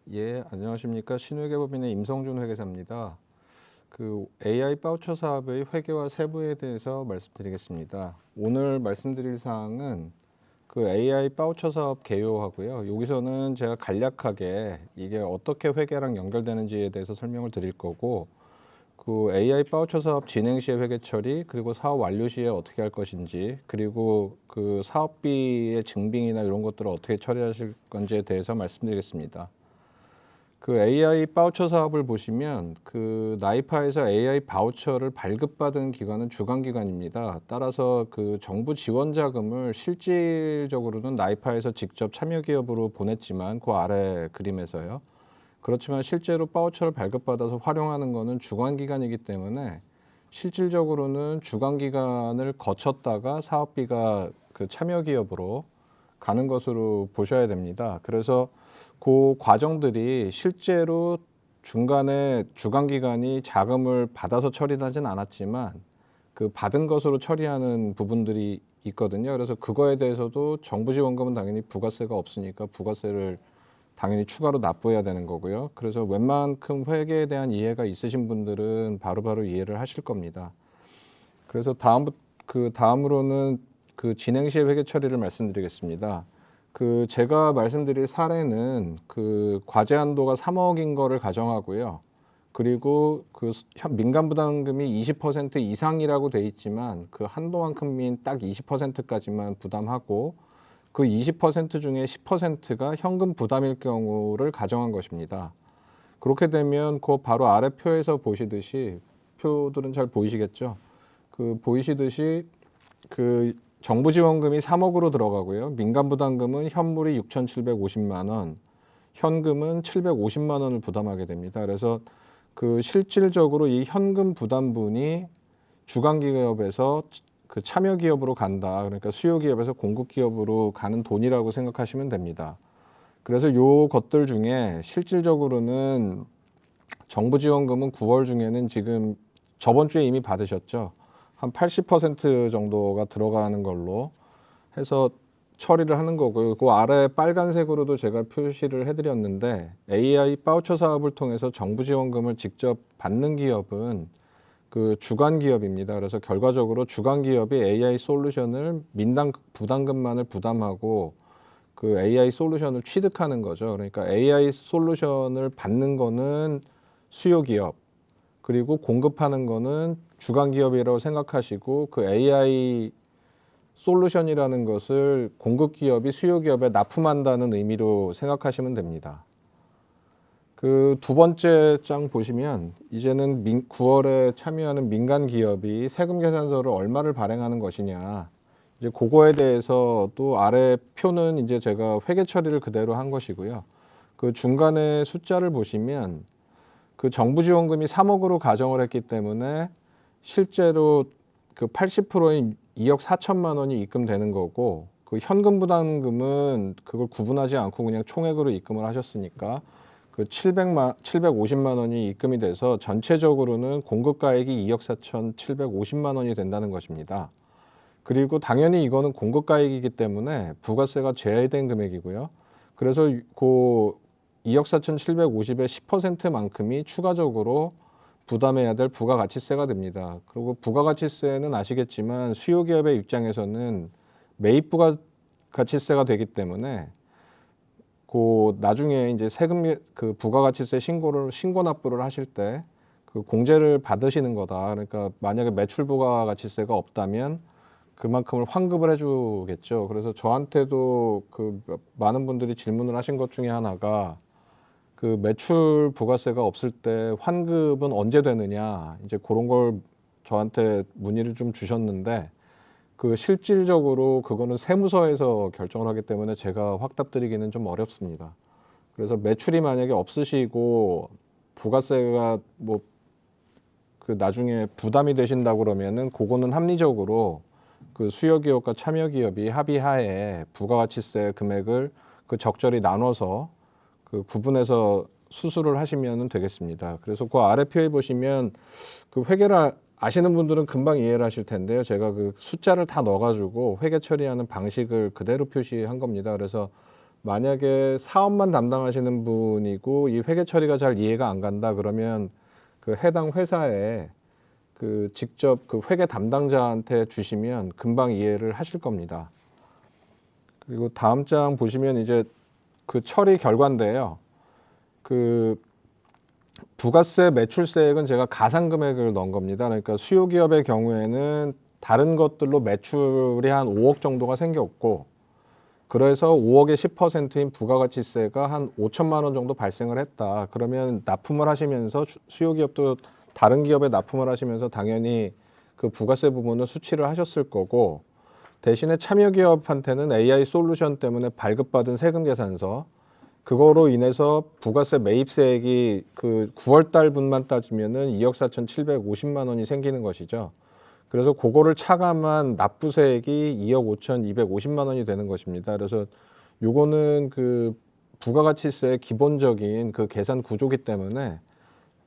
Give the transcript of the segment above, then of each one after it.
예, 안녕하십니까. 신회계법인의 임성준 회계사입니다. 그 AI 바우처 사업의 회계와 세부에 대해서 말씀드리겠습니다. 오늘 말씀드릴 사항은 그 AI 바우처 사업 개요하고요. 여기서는 제가 간략하게 이게 어떻게 회계랑 연결되는지에 대해서 설명을 드릴 거고, 그 AI 바우처 사업 진행 시의 회계 처리, 그리고 사업 완료 시에 어떻게 할 것인지, 그리고 그 사업비의 증빙이나 이런 것들을 어떻게 처리하실 건지에 대해서 말씀드리겠습니다. 그 AI 바우처 사업을 보시면 그 나이파에서 AI 바우처를 발급받은 기관은 주관기관입니다. 따라서 그 정부 지원 자금을 실질적으로는 나이파에서 직접 참여 기업으로 보냈지만 그 아래 그림에서요. 그렇지만 실제로 바우처를 발급받아서 활용하는 것은 주관기관이기 때문에 실질적으로는 주관기관을 거쳤다가 사업비가 그 참여 기업으로 가는 것으로 보셔야 됩니다. 그래서 그 과정들이 실제로 중간에 주관기관이 자금을 받아서 처리하진 않았지만 그 받은 것으로 처리하는 부분들이 있거든요. 그래서 그거에 대해서도 정부 지원금은 당연히 부가세가 없으니까 부가세를 당연히 추가로 납부해야 되는 거고요. 그래서 웬만큼 회계에 대한 이해가 있으신 분들은 바로바로 이해를 하실 겁니다. 그래서 다음으로는 그 진행 시의 회계 처리를 말씀드리겠습니다. 그 제가 말씀드릴 사례는 그 과제 한도가 3억인 거를 가정하고요. 그리고 그 민간 부담금이 20% 이상이라고 돼 있지만 그 한도만큼인 딱 20%까지만 부담하고 그 20% 중에 10%가 현금 부담일 경우를 가정한 것입니다. 그렇게 되면 그 바로 아래 표에서 보시듯이 표들은 잘 보이시겠죠? 그 보이시듯이 그 정부 지원금이 3억으로 들어가고요. 민간 부담금은 현물이 6,750만 원, 현금은 750만 원을 부담하게 됩니다. 그래서 그 실질적으로 이 현금 부담분이 주관기업에서 그 참여 기업으로 간다. 그러니까 수요 기업에서 공급 기업으로 가는 돈이라고 생각하시면 됩니다. 그래서 요 것들 중에 실질적으로는 정부 지원금은 9월 중에는 지금 저번 주에 이미 받으셨죠. 한 80% 정도가 들어가는 걸로 해서 처리를 하는 거고요. 그 아래 빨간색으로도 제가 표시를 해드렸는데 AI 바우처 사업을 통해서 정부 지원금을 직접 받는 기업은 그 주관 기업입니다. 그래서 결과적으로 주관 기업이 AI 솔루션을 민당 부담금만을 부담하고 그 AI 솔루션을 취득하는 거죠. 그러니까 AI 솔루션을 받는 거는 수요 기업, 그리고 공급하는 거는 주관 기업이라고 생각하시고 그 AI 솔루션이라는 것을 공급 기업이 수요 기업에 납품한다는 의미로 생각하시면 됩니다. 그 두 번째 장 보시면 이제는 9월에 참여하는 민간 기업이 세금 계산서를 얼마를 발행하는 것이냐. 이제 그거에 대해서 또 아래 표는 이제 제가 회계 처리를 그대로 한 것이고요. 그 중간에 숫자를 보시면 그 정부 지원금이 3억으로 가정을 했기 때문에 실제로 그 80%인 2억 4천만 원이 입금되는 거고 그 현금 부담금은 그걸 구분하지 않고 그냥 총액으로 입금을 하셨으니까 그 750만 원이 입금이 돼서 전체적으로는 공급가액이 2억 4,750만 원이 된다는 것입니다. 그리고 당연히 이거는 공급가액이기 때문에 부가세가 제외된 금액이고요. 그래서 그 2억 4,750의 10%만큼이 추가적으로 부담해야 될 부가가치세가 됩니다. 그리고 부가가치세는 아시겠지만 수요 기업의 입장에서는 매입 부가가치세가 되기 때문에 그 나중에 이제 세금 그 부가가치세 신고 납부를 하실 때 그 공제를 받으시는 거다. 그러니까 만약에 매출 부가가치세가 없다면 그만큼을 환급을 해주겠죠. 그래서 저한테도 그 많은 분들이 질문을 하신 것 중에 하나가 그 매출 부가세가 없을 때 환급은 언제 되느냐 이제 그런 걸 저한테 문의를 좀 주셨는데 그 실질적으로 그거는 세무서에서 결정을 하기 때문에 제가 확답드리기는 좀 어렵습니다. 그래서 매출이 만약에 없으시고 부가세가 뭐 그 나중에 부담이 되신다고 그러면은 그거는 합리적으로 그 수요 기업과 참여 기업이 합의하에 부가가치세 금액을 그 적절히 나눠서 그 구분해서 수술을 하시면 되겠습니다. 그래서 그 아래 표에 보시면 그 회계를 아시는 분들은 금방 이해를 하실 텐데요. 제가 그 숫자를 다 넣어가지고 회계 처리하는 방식을 그대로 표시한 겁니다. 그래서 만약에 사업만 담당하시는 분이고 이 회계 처리가 잘 이해가 안 간다 그러면 그 해당 회사에 그 직접 그 회계 담당자한테 주시면 금방 이해를 하실 겁니다. 그리고 다음 장 보시면 이제 그 처리 결과인데요. 그 부가세 매출세액은 제가 가상 금액을 넣은 겁니다. 그러니까 수요 기업의 경우에는 다른 것들로 매출이 한 5억 정도가 생겼고, 그래서 5억의 10%인 부가가치세가 한 5천만 원 정도 발생을 했다. 그러면 납품을 하시면서 수요 기업도 다른 기업에 납품을 하시면서 당연히 그 부가세 부분은 수치를 하셨을 거고, 대신에 참여 기업한테는 AI 솔루션 때문에 발급받은 세금 계산서, 그거로 인해서 부가세 매입세액이 그 9월 달분만 따지면은 2억 4,750만 원이 생기는 것이죠. 그래서 그거를 차감한 납부세액이 2억 5,250만 원이 되는 것입니다. 그래서 요거는 그 부가가치세의 기본적인 그 계산 구조기 때문에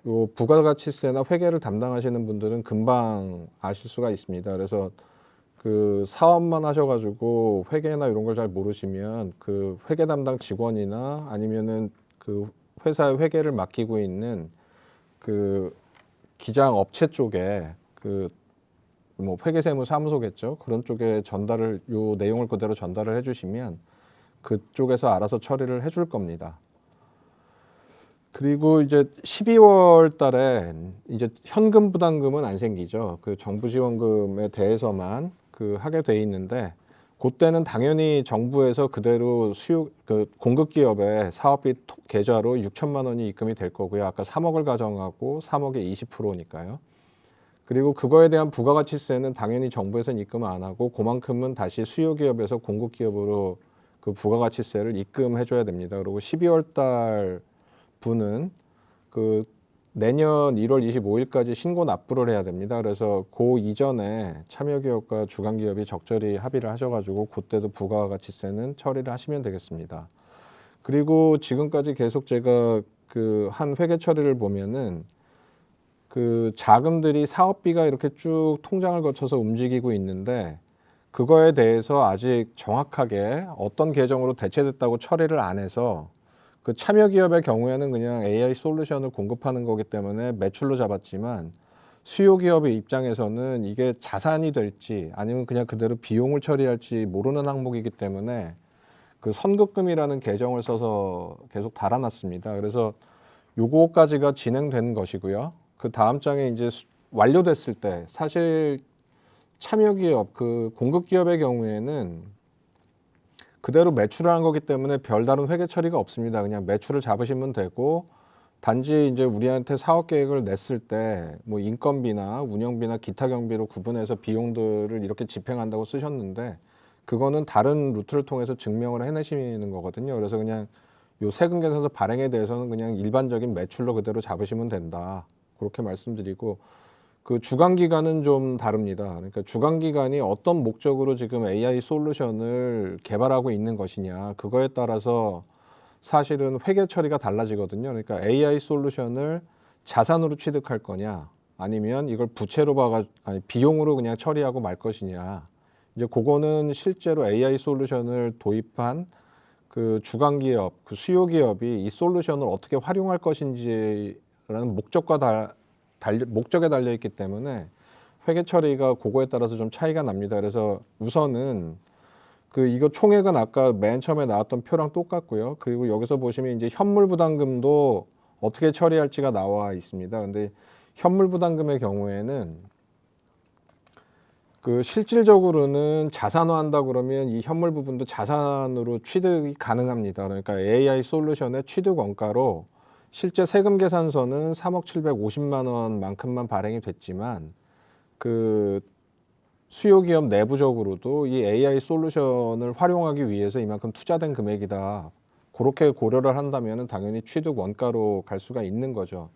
요 부가가치세나 회계를 담당하시는 분들은 금방 아실 수가 있습니다. 그래서 그 사업만 하셔가지고 회계나 이런 걸 잘 모르시면 그 회계 담당 직원이나 아니면은 그 회사의 회계를 맡기고 있는 그 기장 업체 쪽에 그 뭐 회계세무사무소겠죠. 그런 쪽에 전달을 요 내용을 그대로 전달을 해주시면 그쪽에서 알아서 처리를 해줄 겁니다. 그리고 이제 12월 달에 이제 현금 부담금은 안 생기죠. 그 정부 지원금에 대해서만 그 하게 돼 있는데, 그때는 당연히 정부에서 그대로 수요 그 공급 기업의 사업비 계좌로 6천만 원이 입금이 될 거고요. 아까 3억을 가정하고 3억의 20%니까요. 그리고 그거에 대한 부가가치세는 당연히 정부에서는 입금 안 하고 그만큼은 다시 수요 기업에서 공급 기업으로 그 부가가치세를 입금해 줘야 됩니다. 그리고 12월 달 분은 그 내년 1월 25일까지 신고 납부를 해야 됩니다. 그래서 그 이전에 참여기업과 주간기업이 적절히 합의를 하셔가지고 그때도 부가가치세는 처리를 하시면 되겠습니다. 그리고 지금까지 계속 제가 그 한 회계 처리를 보면은 그 자금들이 사업비가 이렇게 쭉 통장을 거쳐서 움직이고 있는데, 그거에 대해서 아직 정확하게 어떤 계정으로 대체됐다고 처리를 안 해서 그 참여 기업의 경우에는 그냥 AI 솔루션을 공급하는 거기 때문에 매출로 잡았지만, 수요 기업의 입장에서는 이게 자산이 될지 아니면 그냥 그대로 비용을 처리할지 모르는 항목이기 때문에 그 선급금이라는 계정을 써서 계속 달아놨습니다. 그래서 요거까지가 진행된 것이고요. 그 다음 장에 이제 완료됐을 때 사실 참여 기업 그 공급 기업의 경우에는 그대로 매출을 한 거기 때문에 별다른 회계 처리가 없습니다. 그냥 매출을 잡으시면 되고, 단지 이제 우리한테 사업 계획을 냈을 때 뭐 인건비나 운영비나 기타 경비로 구분해서 비용들을 이렇게 집행한다고 쓰셨는데, 그거는 다른 루트를 통해서 증명을 해내시는 거거든요. 그래서 그냥 요 세금 계산서 발행에 대해서는 그냥 일반적인 매출로 그대로 잡으시면 된다. 그렇게 말씀드리고, 그 주간 기간은 좀 다릅니다. 그러니까 주간 기간이 어떤 목적으로 지금 AI 솔루션을 개발하고 있는 것이냐, 그거에 따라서 사실은 회계 처리가 달라지거든요. 그러니까 AI 솔루션을 자산으로 취득할 거냐, 아니면 이걸 부채로 아니 비용으로 그냥 처리하고 말 것이냐. 이제 그거는 실제로 AI 솔루션을 도입한 그 주간 기업, 그 수요 기업이 이 솔루션을 어떻게 활용할 것인지라는 목적에 달려 있기 때문에 회계 처리가 그거에 따라서 좀 차이가 납니다. 그래서 우선은 그 이거 총액은 아까 맨 처음에 나왔던 표랑 똑같고요. 그리고 여기서 보시면 이제 현물 부담금도 어떻게 처리할지가 나와 있습니다. 근데 현물 부담금의 경우에는 그 실질적으로는 자산화한다 그러면 이 현물 부분도 자산으로 취득이 가능합니다. 그러니까 AI 솔루션의 취득 원가로 실제 세금 계산서는 3억 750만 원만큼만 발행이 됐지만, 그 수요 기업 내부적으로도 이 AI 솔루션을 활용하기 위해서 이만큼 투자된 금액이다. 그렇게 고려를 한다면 당연히 취득 원가로 갈 수가 있는 거죠.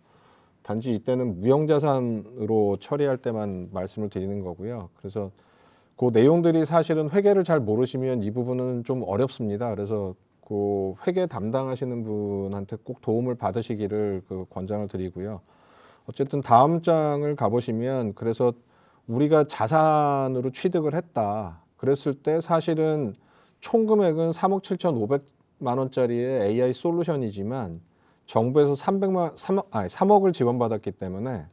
단지 이때는 무형자산으로 처리할 때만 말씀을 드리는 거고요. 그래서 그 내용들이 사실은 회계를 잘 모르시면 이 부분은 좀 어렵습니다. 그래서 그 회계 담당하시는 분한테 꼭 도움을 받으시기를 그 권장을 드리고요. 어쨌든 다음 장을 가보시면, 그래서 우리가 자산으로 취득을 했다 그랬을 때 사실은 총 금액은 3억 7,500 원짜리의 AI 솔루션이지만 정부에서 3억을 지원받았기 때문에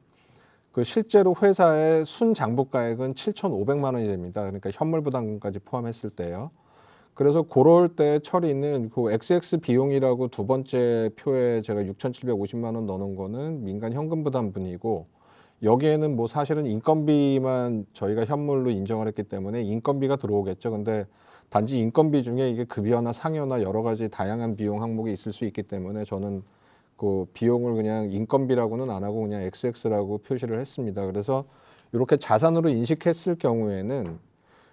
그 실제로 회사의 순장부가액은 7,500만 원이 됩니다. 그러니까 현물 부담금까지 포함했을 때요. 그래서 그럴 때 처리는 그 XX 비용이라고 두 번째 표에 제가 6,750만 원 넣어놓은 거는 민간 현금 부담분이고, 여기에는 뭐 사실은 인건비만 저희가 현물로 인정을 했기 때문에 인건비가 들어오겠죠. 근데 단지 인건비 중에 이게 급여나 상여나 여러 가지 다양한 비용 항목이 있을 수 있기 때문에 저는 그 비용을 그냥 인건비라고는 안 하고 그냥 XX라고 표시를 했습니다. 그래서 이렇게 자산으로 인식했을 경우에는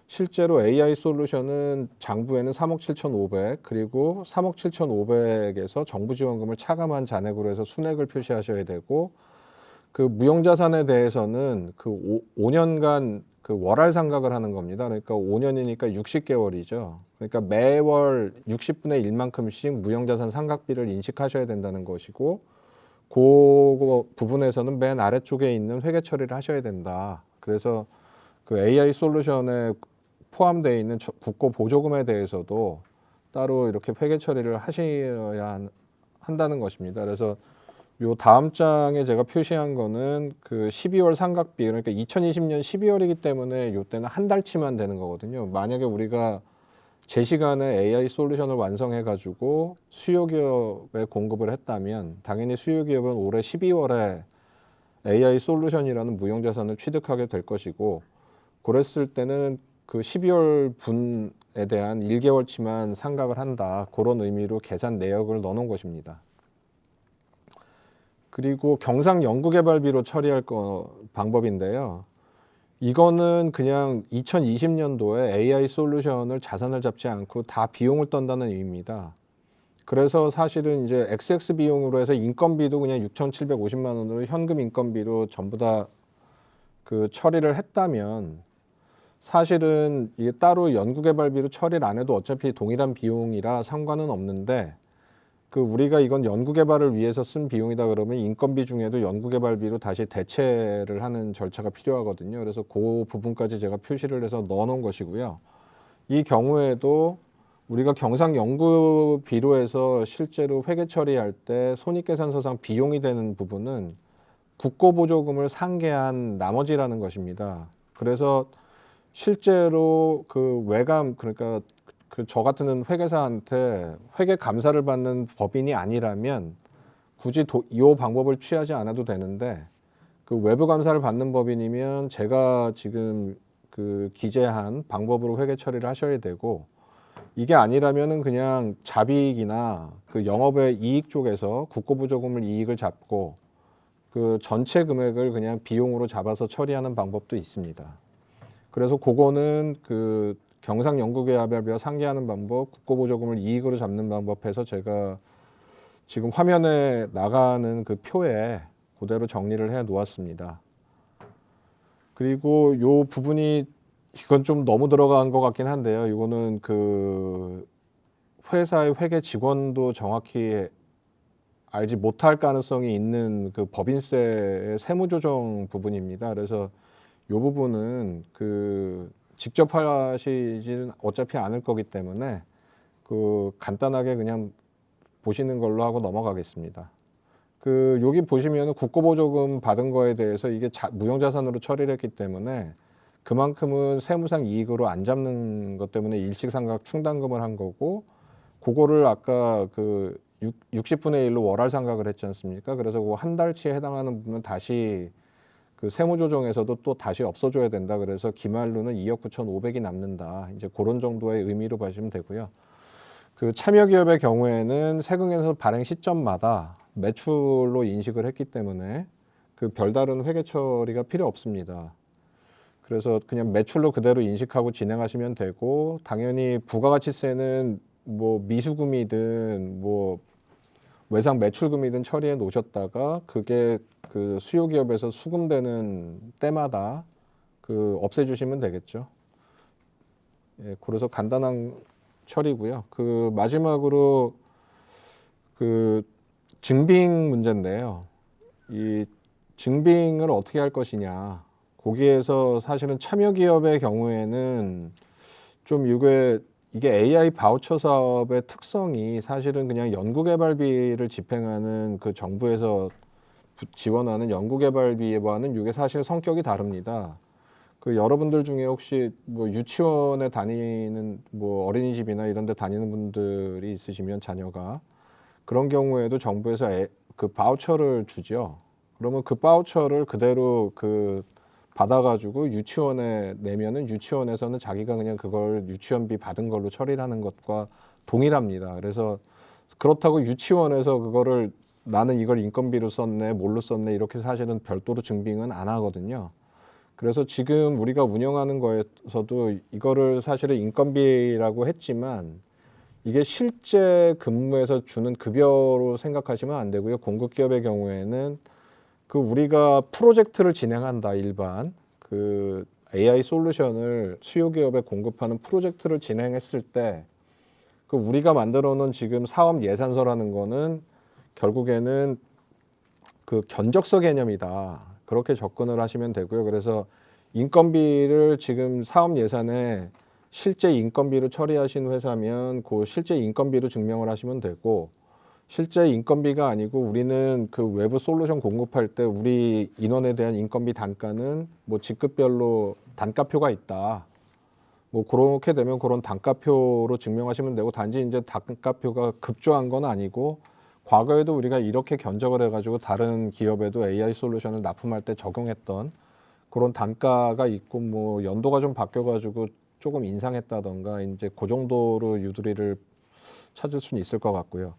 실제로 AI 솔루션은 장부에는 3억 7,500, 그리고 3억 7,500에서 정부 지원금을 차감한 잔액으로 해서 순액을 표시하셔야 되고, 그 무형자산에 대해서는 그 5년간 그 월할 상각을 하는 겁니다. 그러니까 5년이니까 60개월이죠. 그러니까 매월 60분의 1만큼씩 무형자산 상각비를 인식하셔야 된다는 것이고, 그 부분에서는 맨 아래쪽에 있는 회계 처리를 하셔야 된다. 그래서 그 AI 솔루션에 포함되어 있는 국고 보조금에 대해서도 따로 이렇게 회계 처리를 하셔야 한다는 것입니다. 그래서 요 다음 장에 제가 표시한 거는 그 12월 상각비, 그러니까 2020년 12월이기 때문에 요때는 한 달치만 되는 거거든요. 만약에 우리가 제 시간에 AI 솔루션을 완성해 가지고 수요 기업에 공급을 했다면 당연히 수요 기업은 올해 12월에 AI 솔루션이라는 무형자산을 취득하게 될 것이고, 그랬을 때는 그 12월 분에 대한 1개월치만 상각을 한다. 그런 의미로 계산 내역을 넣어놓은 것입니다. 그리고 경상 연구개발비로 처리할 방법인데요. 이거는 그냥 2020년도에 AI 솔루션을 자산을 잡지 않고 다 비용을 떤다는 의미입니다. 그래서 사실은 이제 XX 비용으로 해서 인건비도 그냥 6,750만 원으로 현금 인건비로 전부 다 그 처리를 했다면, 사실은 이게 따로 연구개발비로 처리를 안 해도 어차피 동일한 비용이라 상관은 없는데, 그 우리가 이건 연구개발을 위해서 쓴 비용이다 그러면 인건비 중에도 연구개발비로 다시 대체를 하는 절차가 필요하거든요. 그래서 그 부분까지 제가 표시를 해서 넣어놓은 것이고요. 이 경우에도 우리가 경상연구비로 해서 실제로 회계 처리할 때 손익계산서상 비용이 되는 부분은 국고보조금을 상계한 나머지라는 것입니다. 그래서 실제로 그 외감, 그러니까 그 저 같은 회계사한테 회계 감사를 받는 법인이 아니라면 굳이 이 방법을 취하지 않아도 되는데, 그 외부 감사를 받는 법인이면 제가 지금 그 기재한 방법으로 회계 처리를 하셔야 되고, 이게 아니라면은 그냥 잡이익이나 그 영업의 이익 쪽에서 국고보조금을 이익을 잡고 그 전체 금액을 그냥 비용으로 잡아서 처리하는 방법도 있습니다. 그래서 그거는 그 경상연구개발비와 상계하는 방법, 국고보조금을 이익으로 잡는 방법 해서 제가 지금 화면에 나가는 그 표에 그대로 정리를 해 놓았습니다. 그리고 요 부분이 이건 좀 너무 들어간 것 같긴 한데요. 이거는 그 회사의 회계 직원도 정확히 알지 못할 가능성이 있는 그 법인세의 세무조정 부분입니다. 그래서 이 부분은 그 직접 하시지는 어차피 않을 거기 때문에 그 간단하게 그냥 보시는 걸로 하고 넘어가겠습니다. 그 여기 보시면은 국고보조금 받은 거에 대해서 이게 무형자산으로 처리를 했기 때문에 그만큼은 세무상 이익으로 안 잡는 것 때문에 일식상각 충당금을 한 거고, 그거를 아까 그 60분의 1로 월할 상각을 했지 않습니까? 그래서 그 한 달치에 해당하는 부분은 다시 그 세무조정에서도 또 다시 없어줘야 된다. 그래서 기말로는 2억 9,500이 남는다. 이제 그런 정도의 의미로 보시면 되고요. 그 참여기업의 경우에는 세금에서 발행 시점마다 매출로 인식을 했기 때문에 그 별다른 회계 처리가 필요 없습니다. 그래서 그냥 매출로 그대로 인식하고 진행하시면 되고, 당연히 부가가치세는 뭐 미수금이든 뭐 외상 매출금이든 처리해 놓으셨다가 그게 그 수요기업에서 수금되는 때마다 그 없애주시면 되겠죠. 예, 그래서 간단한 처리고요. 그 마지막으로 그 증빙 문제인데요. 이 증빙을 어떻게 할 것이냐. 거기에서 사실은 참여기업의 경우에는 좀 이게 이게 AI 바우처 사업의 특성이 사실은 그냥 연구개발비를 집행하는 그 정부에서 지원하는 연구개발비와는 이게 사실 성격이 다릅니다. 그 여러분들 중에 혹시 뭐 유치원에 다니는 뭐 어린이집이나 이런 데 다니는 분들이 있으시면 자녀가 그런 경우에도 정부에서 그 바우처를 주죠. 그러면 그 바우처를 그대로 그 받아가지고 유치원에 내면은 유치원에서는 자기가 그냥 그걸 유치원비 받은 걸로 처리를 하는 것과 동일합니다. 그래서 그렇다고 유치원에서 그거를 나는 이걸 인건비로 썼네, 뭘로 썼네 이렇게 사실은 별도로 증빙은 안 하거든요. 그래서 지금 우리가 운영하는 거에서도 이거를 사실은 인건비라고 했지만 이게 실제 근무에서 주는 급여로 생각하시면 안 되고요. 공급 기업의 경우에는 그 우리가 프로젝트를 진행한다 일반 그 AI 솔루션을 수요 기업에 공급하는 프로젝트를 진행했을 때 그 우리가 만들어 놓은 지금 사업 예산서라는 거는 결국에는 그 견적서 개념이다. 그렇게 접근을 하시면 되고요. 그래서 인건비를 지금 사업 예산에 실제 인건비로 처리하신 회사면 그 실제 인건비로 증명을 하시면 되고 실제 인건비가 아니고 우리는 그 외부 솔루션 공급할 때 우리 인원에 대한 인건비 단가는 뭐 직급별로 단가표가 있다. 뭐 그렇게 되면 그런 단가표로 증명하시면 되고 단지 이제 단가표가 급조한 건 아니고 과거에도 우리가 이렇게 견적을 해가지고 다른 기업에도 AI 솔루션을 납품할 때 적용했던 그런 단가가 있고 뭐 연도가 좀 바뀌어가지고 조금 인상했다던가 이제 그 정도로 유두리를 찾을 수는 있을 것 같고요.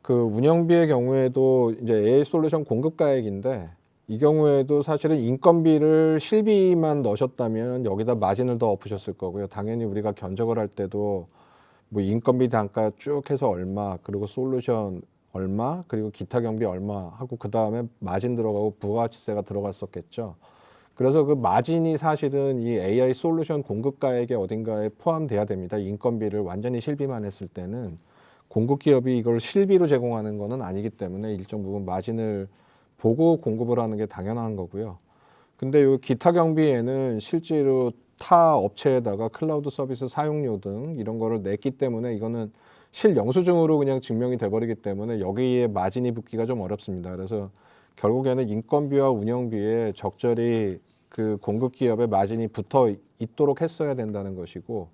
그 운영비의 경우에도 이제 AI 솔루션 공급가액인데 이 경우에도 사실은 인건비를 실비만 넣으셨다면 여기다 마진을 더 엎으셨을 거고요. 당연히 우리가 견적을 할 때도 뭐 인건비 단가 쭉 해서 얼마 그리고 솔루션 얼마 그리고 기타 경비 얼마 하고 그 다음에 마진 들어가고 부가가치세가 들어갔었겠죠. 그래서 그 마진이 사실은 이 AI 솔루션 공급가액의 어딘가에 포함돼야 됩니다. 인건비를 완전히 실비만 했을 때는 공급 기업이 이걸 실비로 제공하는 것은 아니기 때문에 일정 부분 마진을 보고 공급을 하는 게 당연한 거고요. 근데 이 기타 경비에는 실제로 타 업체에다가 클라우드 서비스 사용료 등 이런 거를 냈기 때문에 이거는 실영수증으로 그냥 증명이 돼버리기 때문에 여기에 마진이 붙기가 좀 어렵습니다. 그래서 결국에는 인건비와 운영비에 적절히 그 공급 기업의 마진이 붙어 있도록 했어야 된다는 것이고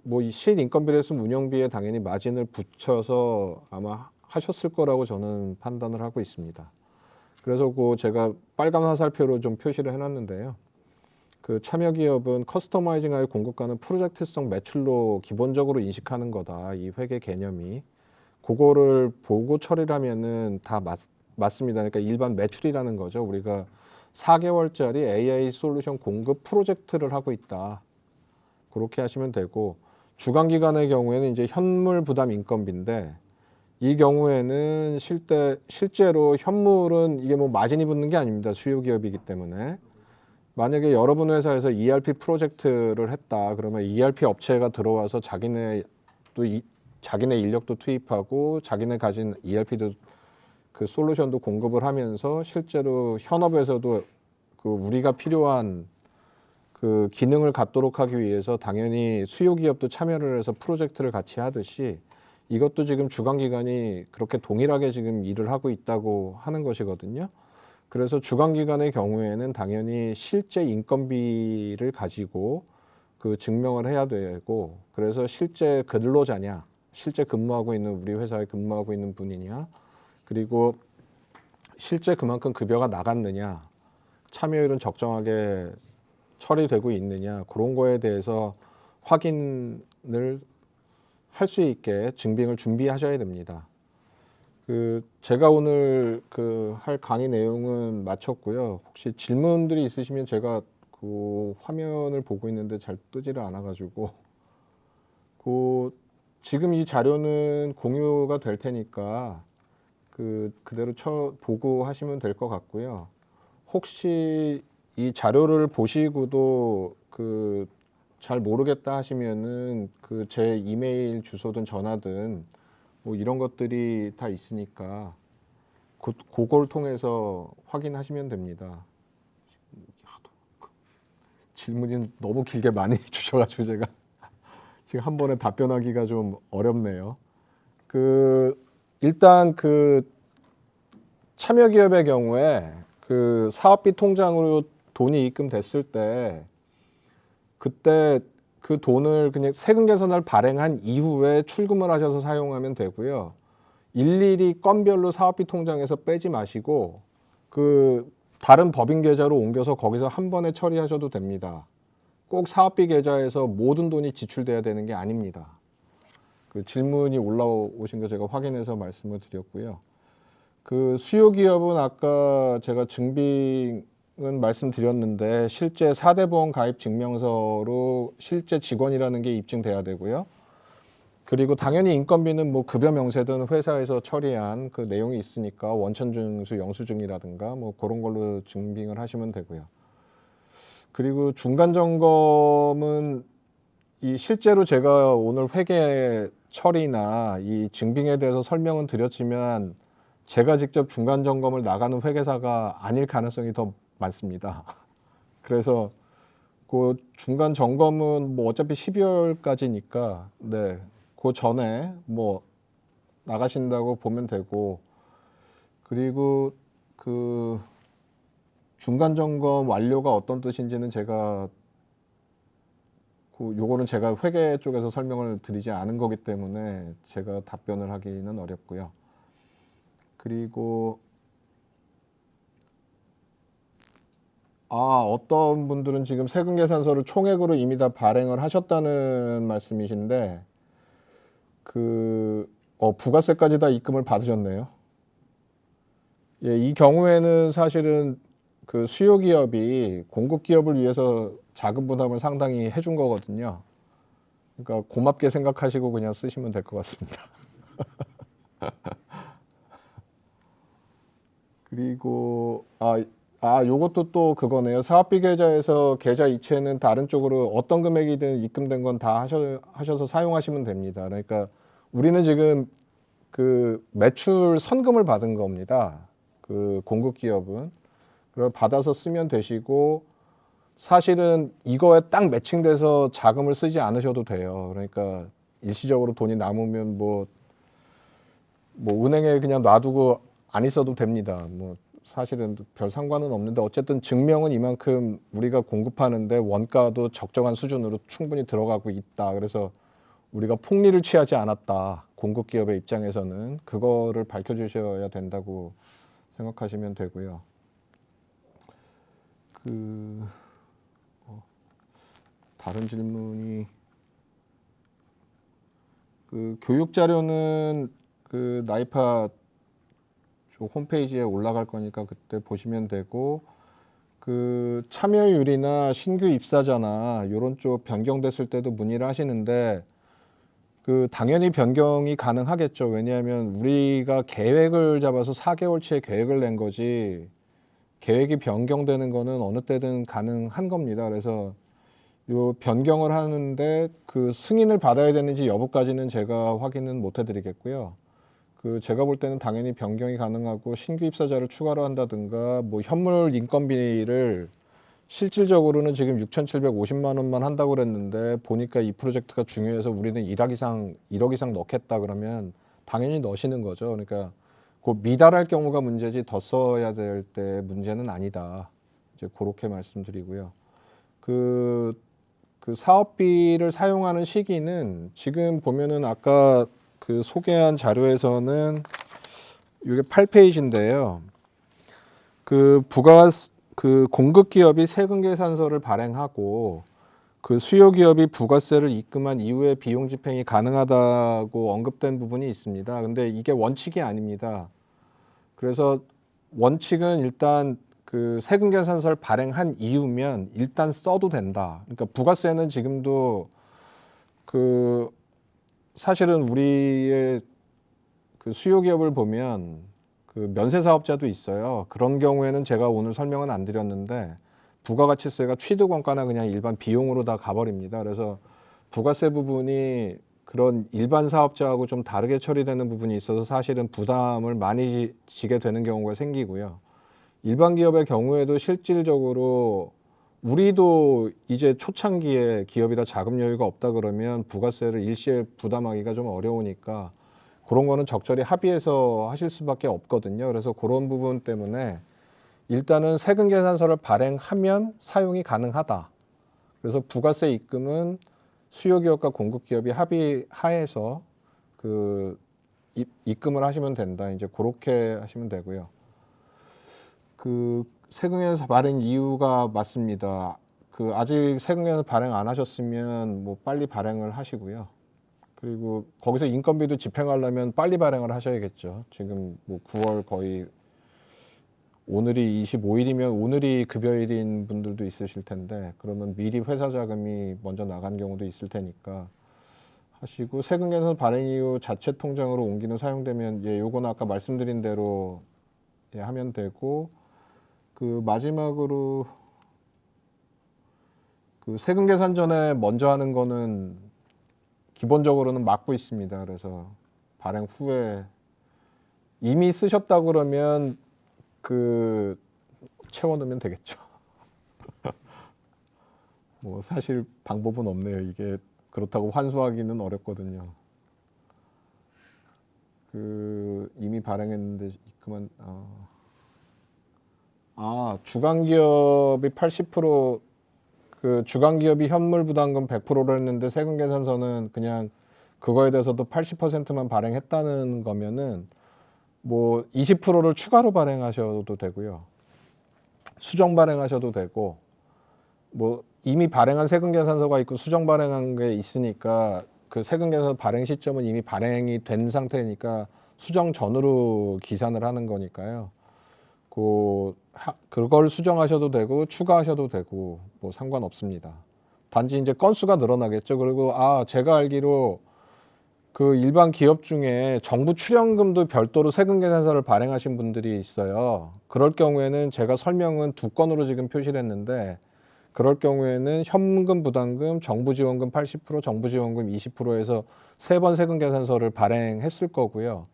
뭐 실인건비를 했으면 운영비에 당연히 마진을 붙여서 아마 하셨을 거라고 저는 판단을 하고 있습니다. 그래서 제가 빨간 화살표로 좀 표시를 해놨는데요. 그 참여 기업은 커스터마이징하여 공급가는 프로젝트성 매출로 기본적으로 인식하는 거다. 이 회계 개념이. 그거를 보고 처리를 하면은 다 맞습니다. 그러니까 일반 매출이라는 거죠. 우리가 4개월짜리 AI 솔루션 공급 프로젝트를 하고 있다. 그렇게 하시면 되고 주간기간의 경우에는 이제 현물 부담 인건비인데 이 경우에는 실제로 현물은 이게 뭐 마진이 붙는 게 아닙니다. 수요 기업이기 때문에 만약에 여러분 회사에서 ERP 프로젝트를 했다 그러면 ERP 업체가 들어와서 자기네 인력도 투입하고 자기네 가진 ERP도 그 솔루션도 공급을 하면서 실제로 현업에서도 그 우리가 필요한 그 기능을 갖도록 하기 위해서 당연히 수요 기업도 참여를 해서 프로젝트를 같이 하듯이 이것도 지금 주간기간이 그렇게 동일하게 지금 일을 하고 있다고 하는 것이거든요. 그래서 주간기간의 경우에는 당연히 실제 인건비를 가지고 그 증명을 해야 되고 그래서 실제 근로자냐, 실제 근무하고 있는 우리 회사에 근무하고 있는 분이냐, 그리고 실제 그만큼 급여가 나갔느냐, 참여율은 적정하게 처리되고 있느냐 그런 거에 대해서 확인을 할 수 있게 증빙을 준비하셔야 됩니다. 제가 오늘 할 강의 내용은 마쳤고요. 혹시 질문들이 있으시면 제가 그 화면을 보고 있는데 잘 뜨지를 않아가지고 지금 이 자료는 공유가 될 테니까 그대로 보고 하시면 될 것 같고요. 혹시 이 자료를 보시고도 잘 모르겠다 하시면은 제 이메일 주소든 전화든 뭐 이런 것들이 다 있으니까 그걸 통해서 확인하시면 됩니다. 질문이 너무 길게 많이 주셔가지고 제가 지금 한 번에 답변하기가 좀 어렵네요. 일단 참여 기업의 경우에 사업비 통장으로 돈이 입금됐을 때 그때 그 돈을 그냥 세금 계산을 발행한 이후에 출금을 하셔서 사용하면 되고요. 일일이 건별로 사업비 통장에서 빼지 마시고 다른 법인 계좌로 옮겨서 거기서 한 번에 처리하셔도 됩니다. 꼭 사업비 계좌에서 모든 돈이 지출돼야 되는 게 아닙니다. 질문이 올라오신 거 제가 확인해서 말씀을 드렸고요. 수요 기업은 아까 제가 증빙은 말씀드렸는데 실제 4대 보험 가입 증명서로 실제 직원이라는 게 입증돼야 되고요. 그리고 당연히 인건비는 뭐 급여 명세든 회사에서 처리한 그 내용이 있으니까 원천징수 영수증이라든가 뭐 그런 걸로 증빙을 하시면 되고요. 그리고 중간 점검은 실제로 제가 오늘 회계 처리나 이 증빙에 대해서 설명은 드렸지만 제가 직접 중간 점검을 나가는 회계사가 아닐 가능성이 더 많습니다. 그래서 그 중간 점검은 뭐 어차피 12월까지니까 네, 그 전에 뭐 나가신다고 보면 되고, 그리고 중간 점검 완료가 어떤 뜻인지는 제가 요거는 제가 회계 쪽에서 설명을 드리지 않은 거기 때문에 제가 답변을 하기는 어렵고요. 그리고 어떤 분들은 지금 세금계산서를 총액으로 이미 다 발행을 하셨다는 말씀이신데 부가세까지 다 입금을 받으셨네요. 예, 이 경우에는 사실은 수요 기업이 공급 기업을 위해서 자금 부담을 상당히 해준 거거든요. 그러니까 고맙게 생각하시고 그냥 쓰시면 될 것 같습니다. 그리고 요것도 또 그거네요. 사업비 계좌에서 계좌 이체는 다른 쪽으로 어떤 금액이든 입금된 건 다 하셔서 사용하시면 됩니다. 그러니까 우리는 지금 매출 선금을 받은 겁니다. 공급 기업은. 그걸 받아서 쓰면 되시고, 사실은 이거에 딱 매칭돼서 자금을 쓰지 않으셔도 돼요. 그러니까 일시적으로 돈이 남으면 뭐 은행에 그냥 놔두고 안 있어도 됩니다. 뭐 사실은 별 상관은 없는데 어쨌든 증명은 이만큼 우리가 공급하는데 원가도 적정한 수준으로 충분히 들어가고 있다. 그래서 우리가 폭리를 취하지 않았다. 공급 기업의 입장에서는 그거를 밝혀주셔야 된다고 생각하시면 되고요. 다른 질문이 교육 자료는 나이파 홈페이지에 올라갈 거니까 그때 보시면 되고, 참여율이나 신규 입사자나 이런 쪽 변경됐을 때도 문의를 하시는데 당연히 변경이 가능하겠죠. 왜냐하면 우리가 계획을 잡아서 4개월치의 계획을 낸 거지 계획이 변경되는 거는 어느 때든 가능한 겁니다. 그래서 요 변경을 하는데 승인을 받아야 되는지 여부까지는 제가 확인은 못 해드리겠고요. 제가 볼 때는 당연히 변경이 가능하고 신규 입사자를 추가로 한다든가 뭐 현물 인건비를 실질적으로는 지금 6,750만 원만 한다고 그랬는데 보니까 이 프로젝트가 중요해서 우리는 1억 이상 넣겠다 그러면 당연히 넣으시는 거죠. 그러니까 미달할 경우가 문제지 더 써야 될 때 문제는 아니다. 이제 그렇게 말씀드리고요. 사업비를 사용하는 시기는 지금 보면은 아까 소개한 자료에서는 이게 8페이지인데요. 공급 기업이 세금 계산서를 발행하고 수요 기업이 부가세를 입금한 이후에 비용 집행이 가능하다고 언급된 부분이 있습니다. 근데 이게 원칙이 아닙니다. 그래서 원칙은 일단 세금 계산서를 발행한 이후면 일단 써도 된다. 그러니까 부가세는 지금도 사실은 우리의 수요 기업을 보면 면세 사업자도 있어요. 그런 경우에는 제가 오늘 설명은 안 드렸는데 부가가치세가 취득 원가나 그냥 일반 비용으로 다 가버립니다. 그래서 부가세 부분이 그런 일반 사업자하고 좀 다르게 처리되는 부분이 있어서 사실은 부담을 많이 지게 되는 경우가 생기고요. 일반 기업의 경우에도 실질적으로 우리도 이제 초창기에 기업이라 자금 여유가 없다 그러면 부가세를 일시에 부담하기가 좀 어려우니까 그런 거는 적절히 합의해서 하실 수밖에 없거든요. 그래서 그런 부분 때문에 일단은 세금 계산서를 발행하면 사용이 가능하다. 그래서 부가세 입금은 수요 기업과 공급 기업이 합의하에서 그 입금을 하시면 된다. 이제 그렇게 하시면 되고요. 그 세금계산서 발행 이유가 맞습니다. 그 아직 세금계산서 발행 안 하셨으면 뭐 빨리 발행을 하시고요. 그리고 거기서 인건비도 집행하려면 빨리 발행을 하셔야겠죠. 지금 뭐 9월 거의 오늘이 25일이면 오늘이 급여일인 분들도 있으실 텐데 그러면 미리 회사 자금이 먼저 나간 경우도 있을 테니까 하시고 세금계산서 발행 이후 자체 통장으로 옮기는 사용되면 예, 요거는 아까 말씀드린 대로 예, 하면 되고 그 마지막으로 그 세금 계산 전에 먼저 하는 거는 기본적으로는 막고 있습니다. 그래서 발행 후에 이미 쓰셨다 그러면 그 채워 넣으면 되겠죠. 뭐 사실 방법은 없네요. 이게 그렇다고 환수하기는 어렵거든요. 그 이미 발행했는데 그만 주간 기업이 80%그 주간 기업이 현물 부담금 100%로 했는데 세금 계산서는 그냥 그거에 대해서도 80%만 발행했다는 거면은 뭐 20%를 추가로 발행하셔도 되고요. 수정 발행하셔도 되고 뭐 이미 발행한 세금 계산서가 있고 수정 발행한 게 있으니까 그 세금 계산서 발행 시점은 이미 발행이 된 상태니까 수정 전으로 기산을 하는 거니까요. 그걸 수정하셔도 되고 추가하셔도 되고 뭐 상관없습니다. 단지 이제 건수가 늘어나겠죠. 그리고 제가 알기로 그 일반 기업 중에 정부 출연금도 별도로 세금 계산서를 발행하신 분들이 있어요. 그럴 경우에는 제가 설명은 두 건으로 지금 표시를 했는데 그럴 경우에는 현금 부담금, 정부 지원금 80%, 정부 지원금 20%에서 세 번 세금 계산서를 발행했을 거고요.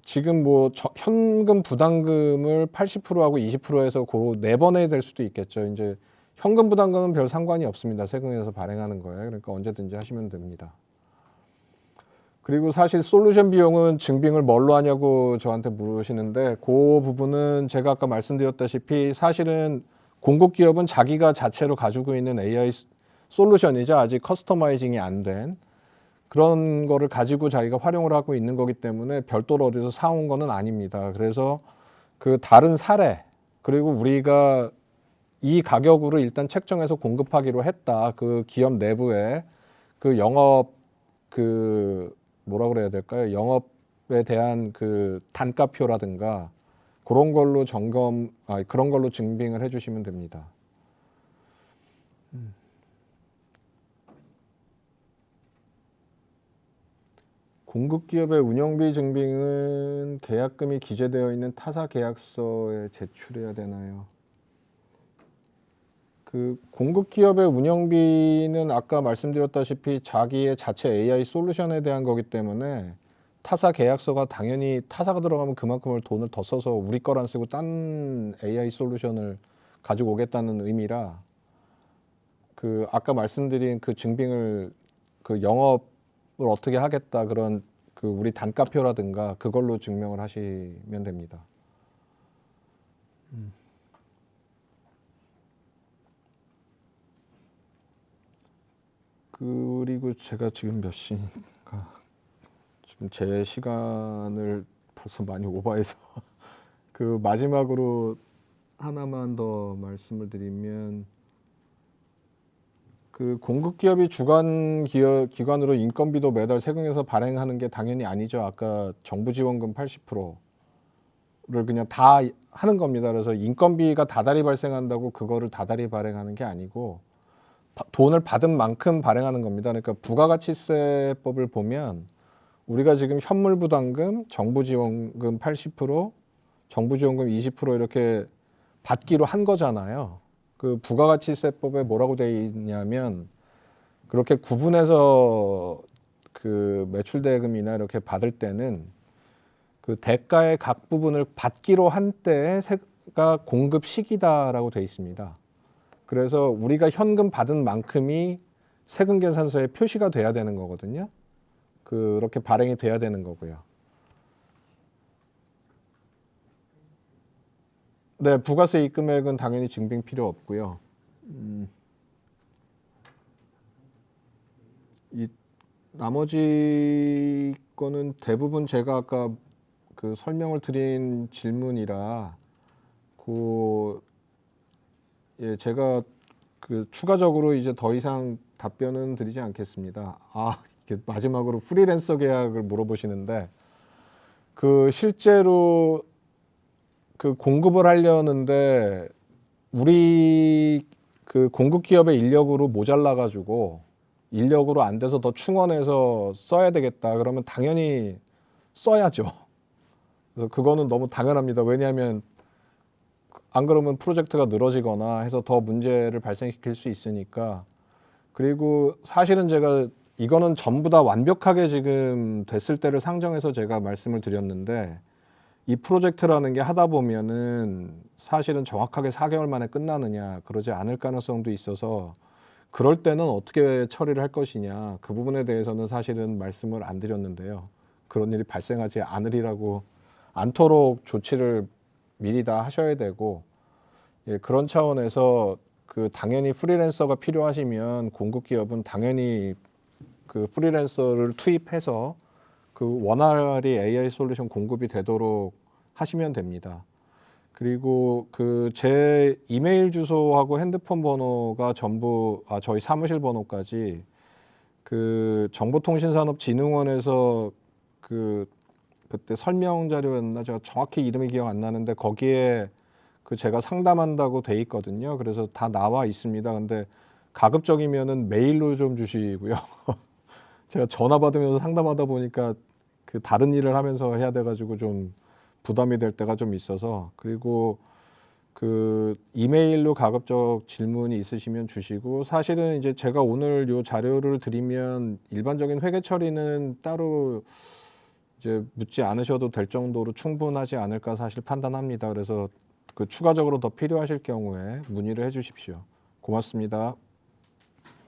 지금 뭐 현금 부담금을 80%하고 20%에서 그 네 번 해야 될 수도 있겠죠. 이제 현금 부담금은 별 상관이 없습니다. 세금에서 발행하는 거예요. 그러니까 언제든지 하시면 됩니다. 그리고 사실 솔루션 비용은 증빙을 뭘로 하냐고 저한테 물으시는데 그 부분은 제가 아까 말씀드렸다시피 사실은 공급 기업은 자기가 자체로 가지고 있는 AI 솔루션이자 아직 커스터마이징이 안 된 그런 거를 가지고 자기가 활용을 하고 있는 거기 때문에 별도로 어디서 사온 거는 아닙니다. 그래서 그 다른 사례 그리고 우리가 이 가격으로 일단 책정해서 공급하기로 했다. 그 기업 내부에 그 영업 뭐라 그래야 될까요? 영업에 대한 그 단가표라든가 그런 걸로 그런 걸로 증빙을 해주시면 됩니다. 공급 기업의 운영비 증빙은 계약금이 기재되어 있는 타사 계약서에 제출해야 되나요? 그 공급 기업의 운영비는 아까 말씀드렸다시피 자기의 자체 AI 솔루션에 대한 거기 때문에 타사 계약서가 당연히 타사가 들어가면 그만큼을 돈을 더 써서 우리 거란 쓰고 딴 AI 솔루션을 가지고 오겠다는 의미라 그 아까 말씀드린 그 증빙을 그 영업을 어떻게 하겠다 그런 그 우리 단가표라든가 그걸로 증명을 하시면 됩니다. 그리고 제가 지금 몇 시인가 지금 제 시간을 벌써 많이 오버해서 그 마지막으로 하나만 더 말씀을 드리면 그 공급 기업이 주간 기관으로 인건비도 매달 세금에서 발행하는 게 당연히 아니죠. 아까 정부 지원금 80%를 그냥 다 하는 겁니다. 그래서 인건비가 다달이 발생한다고 그거를 다달이 발행하는 게 아니고 돈을 받은 만큼 발행하는 겁니다. 그러니까 부가가치세법을 보면 우리가 지금 현물 부담금, 정부 지원금 80%, 정부 지원금 20% 이렇게 받기로 한 거잖아요. 그 부가가치세법에 뭐라고 되어 있냐면 그렇게 구분해서 그 매출대금이나 이렇게 받을 때는 그 대가의 각 부분을 받기로 한 때에 현금가 공급 시기다라고 되어 있습니다. 그래서 우리가 현금 받은 만큼이 세금 계산서에 표시가 돼야 되는 거거든요. 그렇게 발행이 돼야 되는 거고요. 네, 부가세 입금액은 당연히 증빙 필요 없고요. 이 나머지 거는 대부분 제가 아까 그 설명을 드린 질문이라 예, 제가 그 추가적으로 이제 더 이상 답변은 드리지 않겠습니다. 이게 마지막으로 프리랜서 계약을 물어보시는데 그 실제로 그 공급을 하려는데 우리 그 공급 기업의 인력으로 모자라 가지고 인력으로 안 돼서 더 충원해서 써야 되겠다. 그러면 당연히 써야죠. 그래서 그거는 너무 당연합니다. 왜냐하면 안 그러면 프로젝트가 늘어지거나 해서 더 문제를 발생시킬 수 있으니까. 그리고 사실은 제가 이거는 전부 다 완벽하게 지금 됐을 때를 상정해서 제가 말씀을 드렸는데 이 프로젝트라는 게 하다 보면은 사실은 정확하게 4개월 만에 끝나느냐 그러지 않을 가능성도 있어서 그럴 때는 어떻게 처리를 할 것이냐 그 부분에 대해서는 사실은 말씀을 안 드렸는데요. 그런 일이 발생하지 않도록 조치를 미리 다 하셔야 되고, 예, 그런 차원에서 그 당연히 프리랜서가 필요하시면 공급 기업은 당연히 그 프리랜서를 투입해서 그 원활히 AI 솔루션 공급이 되도록 하시면 됩니다. 그리고 그 제 이메일 주소하고 핸드폰 번호가 전부 저희 사무실 번호까지 그 정보통신산업진흥원에서 그때 설명 자료였나 제가 정확히 이름이 기억 안 나는데 거기에 그 제가 상담한다고 돼 있거든요. 그래서 다 나와 있습니다. 근데 가급적이면은 메일로 좀 주시고요. 제가 전화 받으면서 상담하다 보니까 그 다른 일을 하면서 해야 돼가지고 좀 부담이 될 때가 좀 있어서 그리고 그 이메일로 가급적 질문이 있으시면 주시고 사실은 이제 제가 오늘 요 자료를 드리면 일반적인 회계 처리는 따로 이제 묻지 않으셔도 될 정도로 충분하지 않을까 사실 판단합니다. 그래서 그 추가적으로 더 필요하실 경우에 문의를 해 주십시오. 고맙습니다.